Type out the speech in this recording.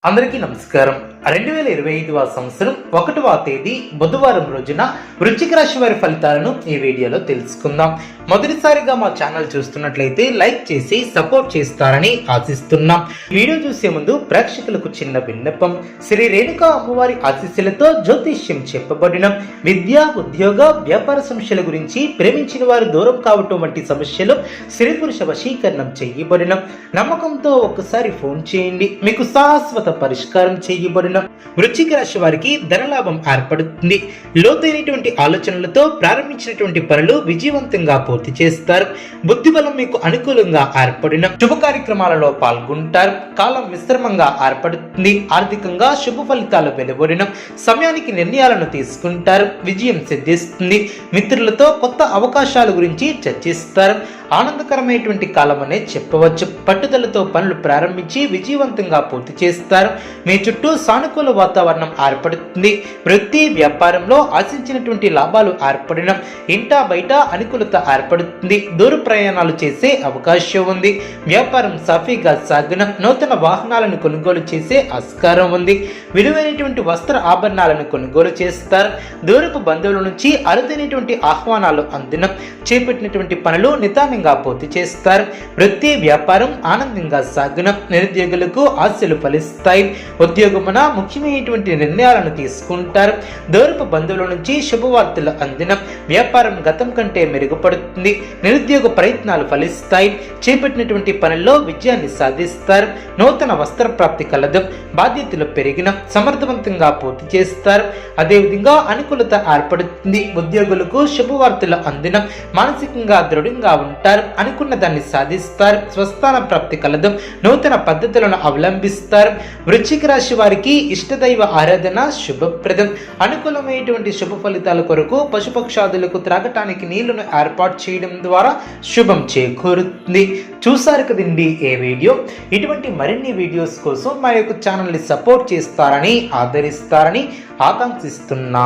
అందరికీ నమస్కారం. 2025వ సంవత్సరం 1వ తేదీ బుధవారం రోజున వృశ్చిక రాశి వారి ఫలితాలను ఈ వీడియోలో తెలుసుకుందాం. మొదటిసారిగా మా ఛానల్ చూస్తున్నట్లయితే లైక్ చేసి సపోర్ట్ చేస్తారని ఆశిస్తున్నాం. వీడియో చూసే ముందు ప్రేక్షకులకు చిన్న విన్నపం. శ్రీ రేణుకా అమ్మవారి ఆశీస్సులతో జ్యోతిష్యం చెప్పబడిన విద్య, ఉద్యోగ, వ్యాపార సమస్యల గురించి, ప్రేమించిన వారు దూరం కావటం వంటి సమస్యలు స్త్రీ పురుష వశీకరణం చేయబడిన నమ్మకంతో ఒక్కసారి ఫోన్ చేయండి, మీకు శాశ్వత పరిష్కారం చేయబడిన. వృశ్చిక రాశి వారికి ధనలాభం ఏర్పడుతుంది. లోతైనటువంటి ఆలోచనలతో ప్రారంభించినటువంటి పనులు విజయవంతంగా పూర్తి చేస్తారు. బుద్ధిబలం మీకు అనుకూలంగా ఏర్పడిన శుభ కార్యక్రమాలలో పాల్గొంటారు. కాలం విశ్రమంగా ఏర్పడుతుంది. ఆర్థికంగా శుభ ఫలితాలు వెలువడిన సమయానికి నిర్ణయాలను తీసుకుంటారు. విజయం సిద్ధిస్తుంది. మిత్రులతో కొత్త అవకాశాల గురించి చర్చిస్తారు. ఆనందకరమైనటువంటి కాలం అనే చెప్పవచ్చు. పట్టుదలతో పనులు ప్రారంభించి విజయవంతంగా పూర్తి చేస్తారు. మీ చుట్టూ సానుకూల వాతావరణం ఏర్పడుతుంది. వృత్తి, వ్యాపారంలో ఆశించినటువంటి లాభాలు ఏర్పడిన ఇంటా బయట అనుకూలత ఏర్పడుతుంది. దూర ప్రయాణాలు చేసే అవకాశం ఉంది. వ్యాపారం సాఫీగా సాగిన నూతన వాహనాలను కొనుగోలు చేసే ఆస్కారం ఉంది. విలువైనటువంటి వస్త్ర ఆభరణాలను కొనుగోలు చేస్తారు. దూరపు బంధువుల నుంచి అరుదైనటువంటి ఆహ్వానాలు అందిన చేపట్టినటువంటి పనులు నిదానంగా పూర్తి చేస్తారు. వృత్తి, వ్యాపారం ఆనందంగా సాగిన నిరుద్యోగులకు ఆశలు ఫలిస్తాయి. ఉద్యోగమున ముఖ్యమైనటువంటి నిర్ణయాలను తీసుకుంటారు. దూరపు బంధువుల నుంచి శుభవార్తలు అందిన వ్యాపారం గతం కంటే మెరుగుపడుతుంది. నిరుద్యోగ ప్రయత్నాలు ఫలిస్తాయి. చేపట్టినటువంటి పనుల్లో విజయాన్ని సాధిస్తారు. నూతన వస్త్ర ప్రాప్తి కలదు. బాధ్యతలు పెరిగిన సమర్థవంతంగా పూర్తి చేస్తారు. అదేవిధంగా అనుకూలత ఏర్పడుతుంది. ఉద్యోగులకు శుభవార్తలు అందిన మానసికంగా దృఢంగా ఉంటారు. అనుకున్న దాన్ని సాధిస్తారు. స్వస్థాన ప్రాప్తి కలదు. నూతన పద్ధతులను అవలంబిస్తారు. వృశ్చిక రాశి వారికి ఇష్టదైవ ఆరాధన శుభప్రదం. అనుకూలమైనటువంటి శుభ ఫలితాల కొరకు పశుపక్షాదులకు త్రాగటానికి నీళ్లను ఏర్పాటు చేయడం ద్వారా శుభం చేకూరుతుంది. చూసారు కదండి ఏ వీడియో. ఇటువంటి మరిన్ని వీడియోస్ కోసం మా యొక్క ఛానల్ని సపోర్ట్ చేస్తారని, ఆదరిస్తారని ఆకాంక్షిస్తున్నాం.